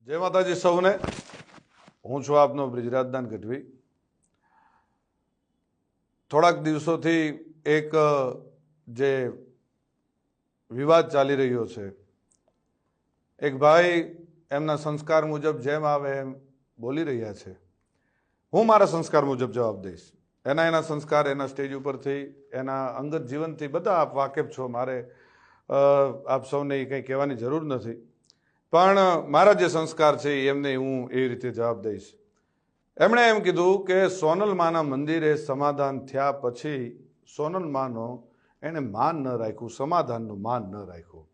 जय माताजी सौने। हूँ छुं आपनो ब्रिજરાજદાન ગઢવી। થોડાક દિવસોથી એક જે વિવાદ ચાલી રહ્યો છે, એક ભાઈ એમના સંસ્કાર મુજબ જેમ આવે એમ બોલી રહ્યા છે। હું મારા સંસ્કાર મુજબ જવાબ દઈશ। એના સંસ્કાર એના સ્ટેજ ઉપરથી એના અંગત જીવનથી બધા આપ વાકેફ છો, મારે આપ સૌને કંઈ કહેવાની જરૂર નથી, પણ મારા જે સંસ્કાર છે એમને હું એ રીતે જવાબ દઈશ। એમણે એમ કીધું કે સોનલમાના મંદિરે સમાધાન થયા પછી સોનલમાનો એણે માન ન રાખ્યું, સમાધાનનું માન ન રાખ્યું।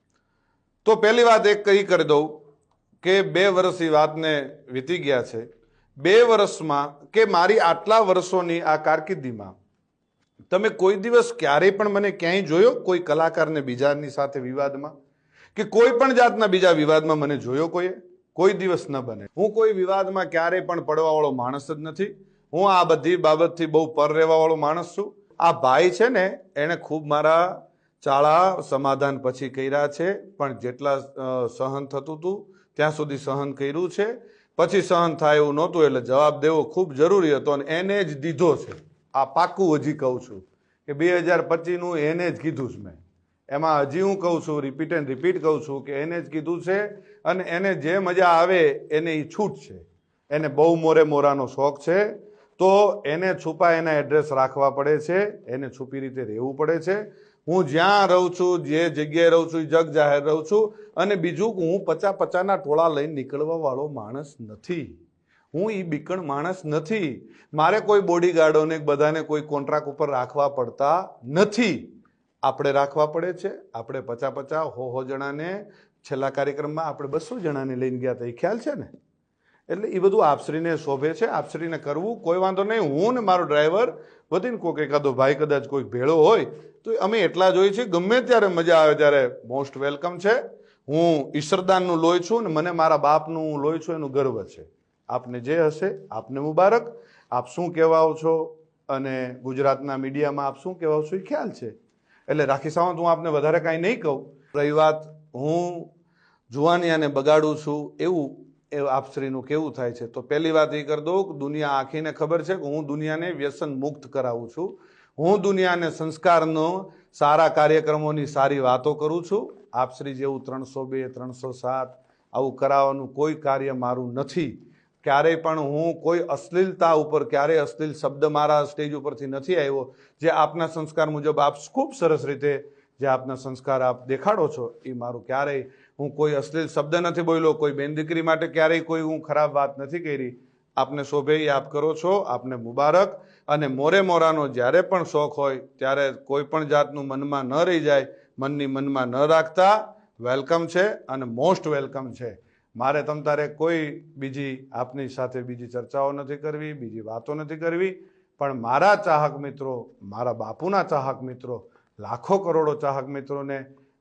તો પહેલી વાત એક કઈ કરી દઉં કે 2 વર્ષ એ વાતને વીતી ગયા છે। 2 વર્ષમાં કે મારી આટલા વર્ષોની આ કારકિર્દીમાં તમે કોઈ દિવસ ક્યારેય પણ મને ક્યાંય જોયો કોઈ કલાકારને બીજાની સાથે વિવાદમાં કે કોઈ પણ જાતના બીજા વિવાદમાં મને જોયો કોઈએ? કોઈ દિવસ ન બને। હું કોઈ વિવાદમાં ક્યારેય પણ પડવાવાળો માણસ જ નથી। હું આ બધી બાબતથી બહુ પર રહેવાવાળો માણસ છું। આ ભાઈ છે ને એણે ખૂબ મારા ચાળા સમાધાન પછી કર્યા છે, પણ જેટલા સહન થતું હતું ત્યાં સુધી સહન કર્યું છે। પછી સહન થાય એવું નહોતું એટલે જવાબ દેવો ખૂબ જરૂરી હતો અને એને જ દીધો છે। આ પાક્કું હજી કહું છું કે 2025નું એને જ કીધું છે મેં। એમાં હજી હું કહું છું, રિપીટ એન્ડ રિપીટ કહું છું કે એને જ કીધું છે અને એને જે મજા આવે એને એ છૂટ છે। એને બહુ મોરે મોરાનો શોખ છે તો એને છુપા એના એડ્રેસ રાખવા પડે છે, એને છુપી રીતે રહેવું પડે છે। હું જ્યાં રહું છું, જે જગ્યાએ રહું છું, જગ જાહેર રહું છું। અને બીજું હું 50-50ના ટોળા લઈને નીકળવા વાળો માણસ નથી। હું એ બીકણ માણસ નથી। મારે કોઈ બોડીગાર્ડોને બધાને કોઈ કોન્ટ્રાક્ટ ઉપર રાખવા પડતા નથી। આપણે રાખવા પડે છે। આપણે 50-50 100 જણાને છેલ્લા કાર્યક્રમમાં આપણે 200 જણાને લઈને ગયા હતા, એ ખ્યાલ છે ને? એટલે એ બધું આપશ્રીને શોભે છે, આપશ્રીને કરવું કોઈ વાંધો નહીં। હું ને મારો ડ્રાઈવર વધીને કોઈક એકાદો ભાઈ કદાચ કોઈક ભેળો હોય તો અમે એટલા જ હોઈએ છીએ। ગમે ત્યારે મજા આવે ત્યારે મોસ્ટ વેલકમ છે। હું ઈશ્વરદાનનું લોહી છું ને મને મારા બાપનું લોહી છું એનું ગર્વ છે। આપને જે હશે આપને મુબારક। આપ શું કહેવાઓ છો અને ગુજરાતના મીડિયામાં આપ શું કહેવાઓ છો એ ખ્યાલ છે। એટલે રાખી સાવંત હું આપને વધારે કાંઈ નહીં કહું। રહી વાત હું જુવાનિયાને બગાડું છું એવું આપશ્રીનું કેવું થાય છે, તો પહેલી વાત એ કરી દઉં કે દુનિયા આખીને ખબર છે કે હું દુનિયાને વ્યસન મુક્ત કરાવું છું। હું દુનિયાને સંસ્કારનો સારા કાર્યક્રમોની સારી વાતો કરું છું। આપશ્રી જેવું 302 307 આવું કરાવવાનું કોઈ કાર્ય મારું નથી। ક્યારેય પણ હું કોઈ અશ્લીલતા ઉપર ક્યારેય અશ્લીલ શબ્દ મારા સ્ટેજ ઉપરથી નથી આવ્યો। જે આપના સંસ્કાર મુજબ આપ ખૂબ સરસ રીતે જે આપના સંસ્કાર આપ દેખાડો છો એ મારું ક્યારેય હું કોઈ અશ્લીલ શબ્દ નથી બોલ્યો, કોઈ બેન દીકરી માટે ક્યારેય કોઈ હું ખરાબ વાત નથી કરી। આપને શોભે એ આપ કરો છો, આપને મુબારક। અને મોરે મોરાનો જ્યારે પણ શોખ હોય ત્યારે કોઈ પણ જાતનું મનમાં ન રહી જાય, મનની મનમાં ન રાખતા। વેલકમ છે અને મોસ્ટ વેલકમ છે। મારે તમ તારે કોઈ બીજી આપની સાથે બીજી ચર્ચાઓ નથી કરવી, બીજી વાતો નથી કરવી, પણ મારા ચાહક મિત્રો, મારા બાપુના ચાહક મિત્રો, લાખો કરોડો ચાહક મિત્રોને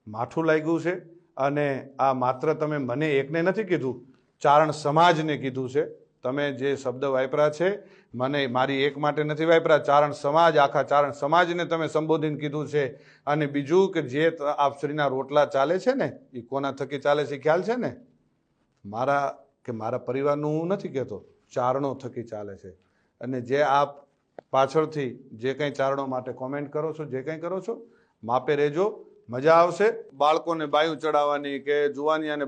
માઠું લાગ્યું છે। અને આ માત્ર તમે મને એકને નથી કીધું, ચારણ સમાજને કીધું છે। તમે જે શબ્દ વાપર્યા છે મને મારી એક માટે નથી વાપર્યા, ચારણ સમાજ, આખા ચારણ સમાજને તમે સંબોધીને કીધું છે। અને બીજું કે જે આપશ્રીના રોટલા ચાલે છે ને એ કોના થકી ચાલે છે ખ્યાલ છે ને? મારા કે મારા પરિવારનું હું નથી કહેતો, ચારણો થકી ચાલે છે। અને જે આપ પાછળથી જે કંઈ ચારણો માટે કોમેન્ટ કરો છો, જે કંઈ કરો છો, માપે રહેજો, મજા આવશે। બાળકોને બાયું ચડાવવાની કે જુવાનિયાને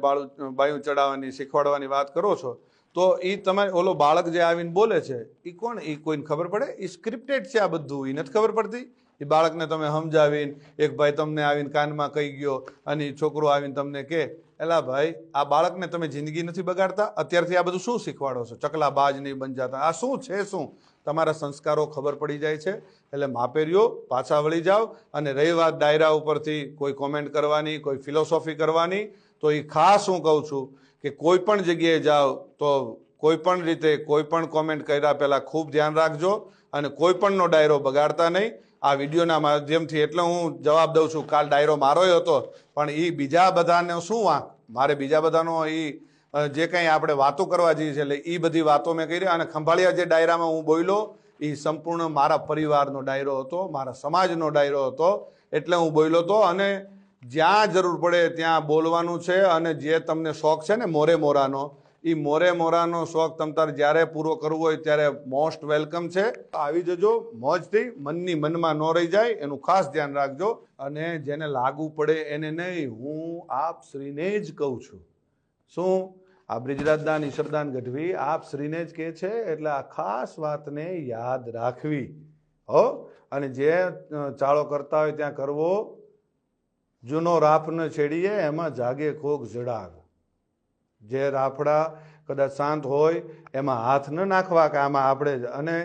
બાયું ચડાવવાની શીખવાડવાની વાત કરો છો તો એ તમારે ઓલો બાળક જે આવીને બોલે છે એ કોણ? એ કોઈને ખબર પડે? એ સ્ક્રિપ્ટેડ છે આ બધું, એ નથી ખબર પડતી? એ બાળકને તમે સમજાવીને એક ભાઈ તમને આવીને કાનમાં કહી ગયો અને એ છોકરો આવીને તમને કે એલા ભાઈ આ બાળકને તમે જિંદગી નથી બગાડતા? અત્યારથી આ બધું શું શીખવાડો છો? ચકલા બાજ નહીં બન જાતા, આ શું છે? શું તમારા સંસ્કારો ખબર પડી જાય છે। એટલે માપે રહ્યો, પાછા વળી જાઓ। અને રહી વાત ડાયરા ઉપરથી કોઈ કોમેન્ટ કરવાની, કોઈ ફિલોસોફી કરવાની, તો એ ખાસ હું કહું છું કે કોઈ પણ જગ્યાએ જાઓ તો કોઈ પણ રીતે કોઈ પણ કોમેન્ટ કર્યા પહેલાં ખૂબ ધ્યાન રાખજો અને કોઈ પણનો ડાયરો બગાડતા નહીં। આ વિડીયોના માધ્યમથી એટલે હું જવાબ દઉં છું, કાલ ડાયરો મારોય હતો પણ એ બીજા બધાને શું વાંક? મારે બીજા બધાનો એ જે કંઈ આપણે વાતો કરવા જઈએ છીએ એટલે એ બધી વાતો મેં કરી। અને ખંભાળિયા જે ડાયરામાં હું બોલ્યો એ સંપૂર્ણ મારા પરિવારનો ડાયરો હતો, મારા સમાજનો ડાયરો હતો, એટલે હું બોલ્યો હતો। અને જ્યાં જરૂર પડે ત્યાં બોલવાનું છે। અને જે તમને શોખ છે ને મોરે મોરાનો એ મોરાનો શોખ તમ તારે જ્યારે પૂરો કરવો હોય ત્યારે મોસ્ટ વેલકમ છે. આવી જજો મોજથી, મનની મનમાં ન રહી જાય એનું ખાસ ધ્યાન રાખજો. અને જેને લાગુ પડે એને નહીં, હું આપ શ્રીને જ કહું છું. શું? આ બ્રિજરાજદાન ઈશ્વરદાન ગઢવી આપ શ્રીને જ કહે છે, એટલે આ ખાસ વાતને યાદ રાખવી હો. અને જે ચાળો કરતા હોય ત્યાં કરવો. જૂનો રાફ ન છેડીએ એમાં જાગે કોક જડાગ. જે રાફડા કદાચ શાંત હોય એમાં હાથ ન નાખવા કે આમાં આપણે, અને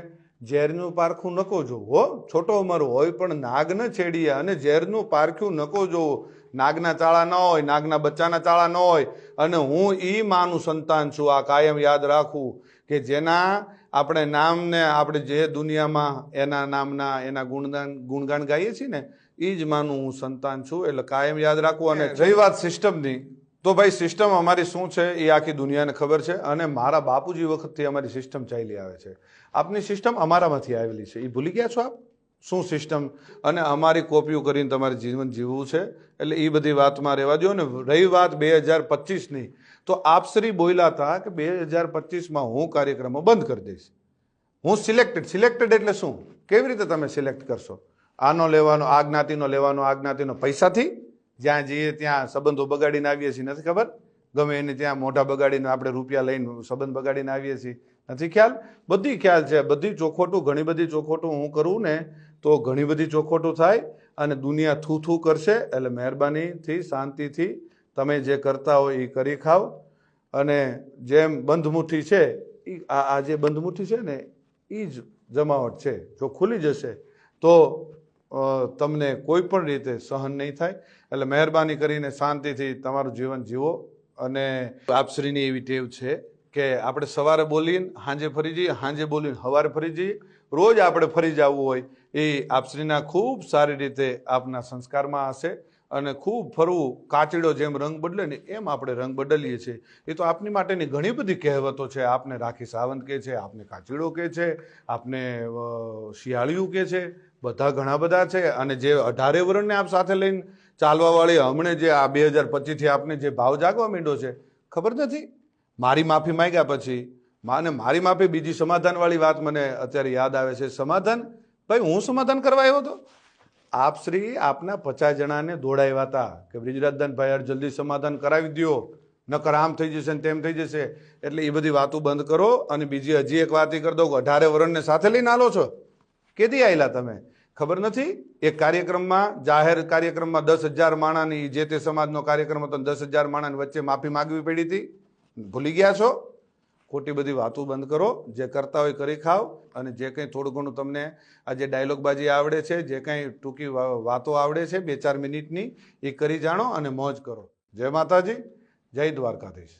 ઝેરનું પારખું નકો જોવું હો. છોટો ઉંમર હોય પણ નાગ ન છેડીએ, અને ઝેરનું પારખ્યું નકો જોવું. નાગના ચાળા ન હોય, નાગના બચ્ચાના ચાળા ન હોય. અને હું ઈ માનું સંતાન છું, આ કાયમ યાદ રાખવું કે જેના આપણે નામને આપણે જે દુનિયામાં એના નામના એના ગુણગાન ગાઈએ છીએ ને, એ જ માનું હું સંતાન છું. એટલે કાયમ યાદ રાખવું. અને રહી વાત સિસ્ટમની, તો ભાઈ સિસ્ટમ અમારી શું છે એ આખી દુનિયાને ખબર છે. અને મારા બાપુજી વખતથી અમારી સિસ્ટમ ચાલી આવે છે. આપની સિસ્ટમ અમારામાંથી આવેલી છે, એ ભૂલી ગયા છો આપ શું સિસ્ટમ? અને અમારી કોપીઓ કરીને તમારે જીવન જીવવું છે. એટલે એ બધી વાતમાં રહેવા દો. ને રહી વાત 2025ની, તો આપશ્રી બોલ્યા હતા કે 2025માં હું કાર્યક્રમો બંધ કરી દઈશ. હું સિલેક્ટેડ એટલે શું? કેવી રીતે તમે સિલેક્ટ કરશો? આનો લેવાનો, આ જ્ઞાતિનો લેવાનો, આ જ્ઞાતિનો પૈસાથી? જ્યાં જઈએ ત્યાં સંબંધો બગાડીને આવીએ છીએ, નથી ખબર? ગમે એને ત્યાં મોઢા બગાડીને આપણે રૂપિયા લઈને સંબંધ બગાડીને આવીએ છીએ, નથી ખ્યાલ? બધી ખ્યાલ છે. બધી ચોખોટું, ઘણી બધી ચોખોટું હું કરું ને તો ઘણી બધી ચોખોટું થાય અને દુનિયા થૂ કરશે. એટલે મહેરબાનીથી શાંતિથી તમે જે કરતા હોય એ કરી ખાવ. અને જેમ બંધમુઠ્ઠી છે, આ જે બંધમુઠ્ઠી છે ને એ જ જમાવટ છે. જો ખુલી જશે તો તમને કોઈ પણ રીતે સહન નહીં થાય. એટલે મહેરબાની કરીને શાંતિથી તમારું જીવન જીવો. અને આપશ્રીની એવી ટેવ છે કે આપણે સવારે બોલીને સાંજે ફરી જઈએ, સાંજે બોલીને સવારે ફરી જઈએ. રોજ આપણે ફરી જવું હોય એ આપશ્રીના ખૂબ સારી રીતે આપના સંસ્કારમાં હશે. અને ખૂબ ફરવું, કાચીડો જેમ રંગ બદલે ને એમ આપણે રંગ બદલીએ છીએ. એ તો આપની માટેની ઘણી બધી કહેવતો છે. આપને રાખી સાવંત કહે છે, આપને કાચીડો કહે છે, આપને શિયાળિયું કહે છે, બધા ઘણા બધા છે. અને જે 18 વર્ષને આપ સાથે લઈને ચાલવાવાળી હમણે જે આ 2025થી આપને જે ભાવ જાગવા માંડ્યો છે, ખબર નથી? મારી માફી માંગ્યા પછી મારી માફી, બીજી સમાધાનવાળી વાત મને અત્યારે યાદ આવે છે. સમાધાન? ભાઈ હું સમાધાન કરવા આવ્યો હતો? આપશ્રી આપના 50 જણાને દોડાવ્યા હતા કે બ્રિજરાજદાનભાઈ જલ્દી સમાધાન કરાવી દો, નકર આમ થઈ જશે ને તેમ થઈ જશે. એટલે એ બધી વાતો બંધ કરો. અને બીજી હજી એક વાત કરી દઉં, 18 વર્ષને સાથે લઈને આલો છો. કેદી આવેલા તમે? ખબર નથી? એક કાર્યક્રમમાં, જાહેર કાર્યક્રમમાં 10,000 માણાની, જે તે સમાજનો કાર્યક્રમ હતો, 10,000 માણાની વચ્ચે માફી માગવી પડી હતી. ભૂલી ગયા છો? ખોટી બધી વાતો બંધ કરો. જે કરતા હોય કરી ખાવ. અને જે કંઈ થોડું ઘણું તમને આ જે ડાયલોગબાજી આવડે છે, જે કંઈ ટૂંકી વાતો આવડે છે 2-4 મિનિટની, એ કરી જાણો અને મોજ કરો. જય માતાજી, જય દ્વારકાધીશ.